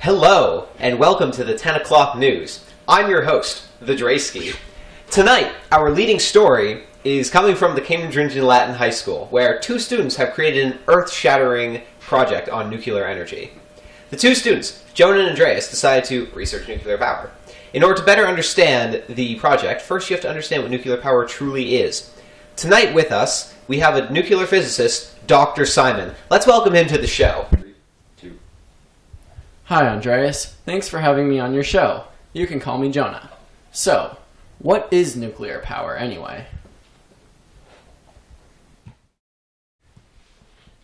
Hello, and welcome to the 10 o'clock news. I'm your host, the Draysky. Tonight, our leading story is coming from the Cambridge Region Latin High School, where two students have created an earth-shattering project on nuclear energy. The two students, Jonah and Andreas, decided to research nuclear power. In order to better understand the project, first you have to understand what nuclear power truly is. Tonight with us, we have a nuclear physicist, Dr. Simon. Let's welcome him to the show. Hi, Andreas. Thanks for having me on your show. You can call me Jonah. So, what is nuclear power anyway?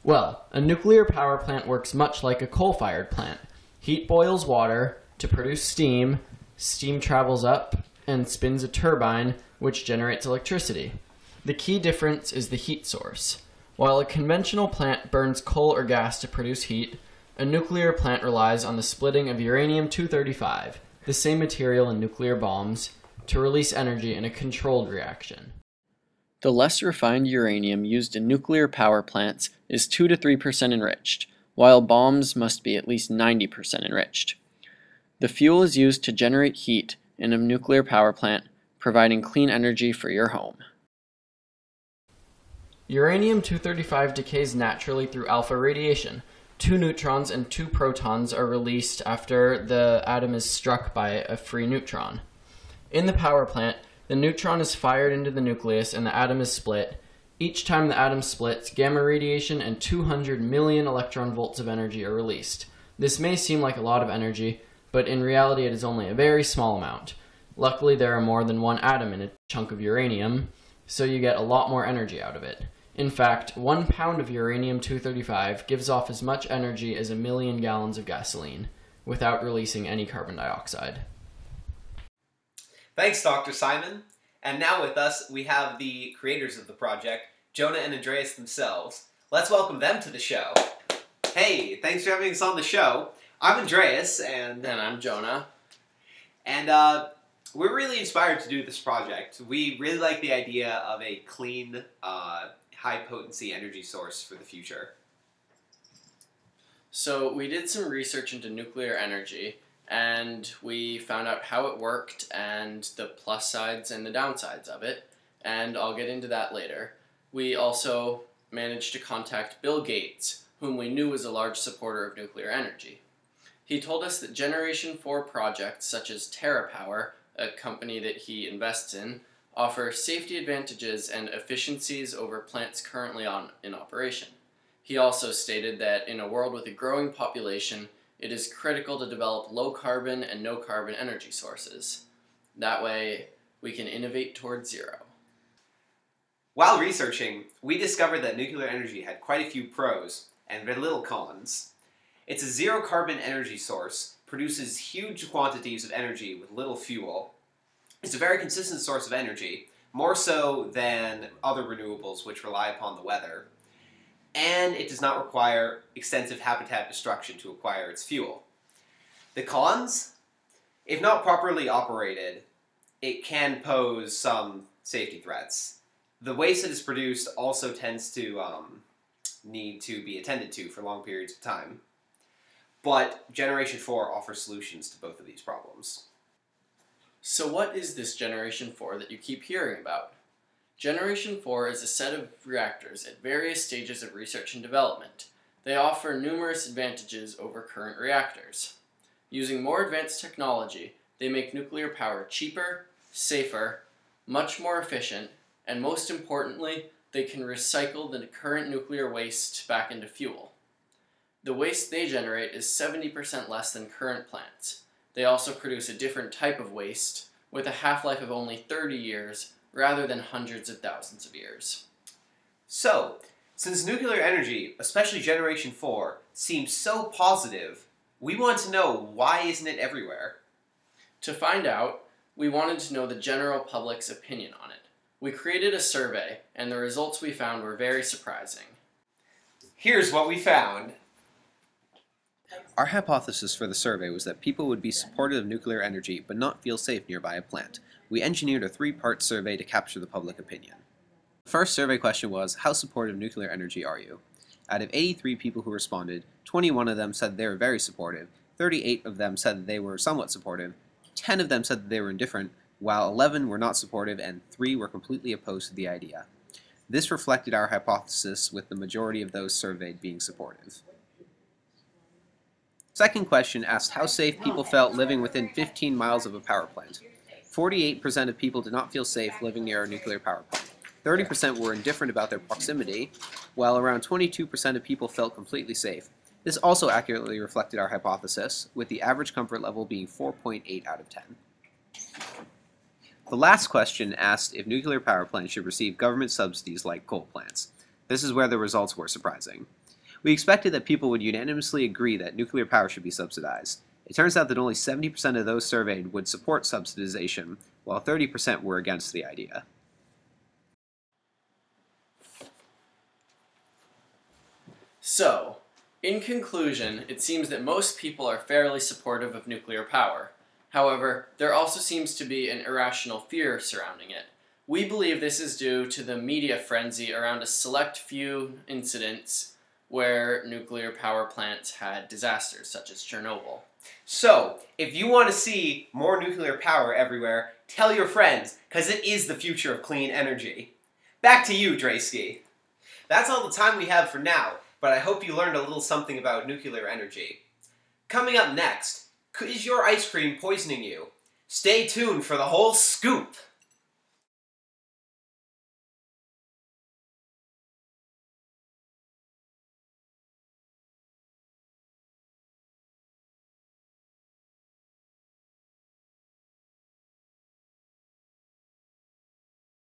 Well, a nuclear power plant works much like a coal-fired plant. Heat boils water to produce steam, steam travels up and spins a turbine, which generates electricity. The key difference is the heat source. While a conventional plant burns coal or gas to produce heat, a nuclear plant relies on the splitting of uranium-235, the same material in nuclear bombs, to release energy in a controlled reaction. The less refined uranium used in nuclear power plants is 2 to 3% enriched, while bombs must be at least 90% enriched. The fuel is used to generate heat in a nuclear power plant, providing clean energy for your home. Uranium-235 decays naturally through alpha radiation. 2 neutrons and 2 protons are released after the atom is struck by a free neutron. In the power plant, the neutron is fired into the nucleus and the atom is split. Each time the atom splits, gamma radiation and 200 million electron volts of energy are released. This may seem like a lot of energy, but in reality it is only a very small amount. Luckily, there are more than one atom in a chunk of uranium, so you get a lot more energy out of it. In fact, 1 pound of uranium-235 gives off as much energy as 1 million gallons of gasoline, without releasing any carbon dioxide. Thanks, Dr. Simon. And now with us, we have the creators of the project, Jonah and Andreas themselves. Let's welcome them to the show. Hey, thanks for having us on the show. I'm Andreas, and I'm Jonah. And we're really inspired to do this project. We really like the idea of a clean, high-potency energy source for the future. So we did some research into nuclear energy, and we found out how it worked and the plus sides and the downsides of it, and I'll get into that later. We also managed to contact Bill Gates, whom we knew was a large supporter of nuclear energy. He told us that Generation 4 projects such as TerraPower, a company that he invests in, offer safety advantages and efficiencies over plants currently in operation. He also stated that in a world with a growing population, it is critical to develop low-carbon and no-carbon energy sources. That way, we can innovate towards zero. While researching, we discovered that nuclear energy had quite a few pros and very little cons. It's a zero-carbon energy source, produces huge quantities of energy with little fuel. It's a very consistent source of energy, more so than other renewables which rely upon the weather. And it does not require extensive habitat destruction to acquire its fuel. The cons? If not properly operated, it can pose some safety threats. The waste that is produced also tends to need to be attended to for long periods of time. But Generation 4 offers solutions to both of these problems. So what is this Generation 4 that you keep hearing about? Generation 4 is a set of reactors at various stages of research and development. They offer numerous advantages over current reactors. Using more advanced technology, they make nuclear power cheaper, safer, much more efficient, and most importantly, they can recycle the current nuclear waste back into fuel. The waste they generate is 70% less than current plants. They also produce a different type of waste with a half-life of only 30 years rather than hundreds of thousands of years. So, since nuclear energy, especially Generation 4, seems so positive, we want to know, why isn't it everywhere? To find out, we wanted to know the general public's opinion on it. We created a survey, and the results we found were very surprising. Here's what we found. Our hypothesis for the survey was that people would be supportive of nuclear energy but not feel safe nearby a plant. We engineered a 3-part survey to capture the public opinion. The first survey question was, how supportive of nuclear energy are you? Out of 83 people who responded, 21 of them said they were very supportive, 38 of them said that they were somewhat supportive, 10 of them said that they were indifferent, while 11 were not supportive and 3 were completely opposed to the idea. This reflected our hypothesis, with the majority of those surveyed being supportive. Second question asked how safe people felt living within 15 miles of a power plant. 48% of people did not feel safe living near a nuclear power plant. 30% were indifferent about their proximity, while around 22% of people felt completely safe. This also accurately reflected our hypothesis, with the average comfort level being 4.8 out of 10. The last question asked if nuclear power plants should receive government subsidies like coal plants. This is where the results were surprising. We expected that people would unanimously agree that nuclear power should be subsidized. It turns out that only 70% of those surveyed would support subsidization, while 30% were against the idea. So, in conclusion, it seems that most people are fairly supportive of nuclear power. However, there also seems to be an irrational fear surrounding it. We believe this is due to the media frenzy around a select few incidents where nuclear power plants had disasters, such as Chernobyl. So, if you want to see more nuclear power everywhere, tell your friends, because it is the future of clean energy. Back to you, Draysky. That's all the time we have for now, but I hope you learned a little something about nuclear energy. Coming up next, is your ice cream poisoning you? Stay tuned for the whole scoop!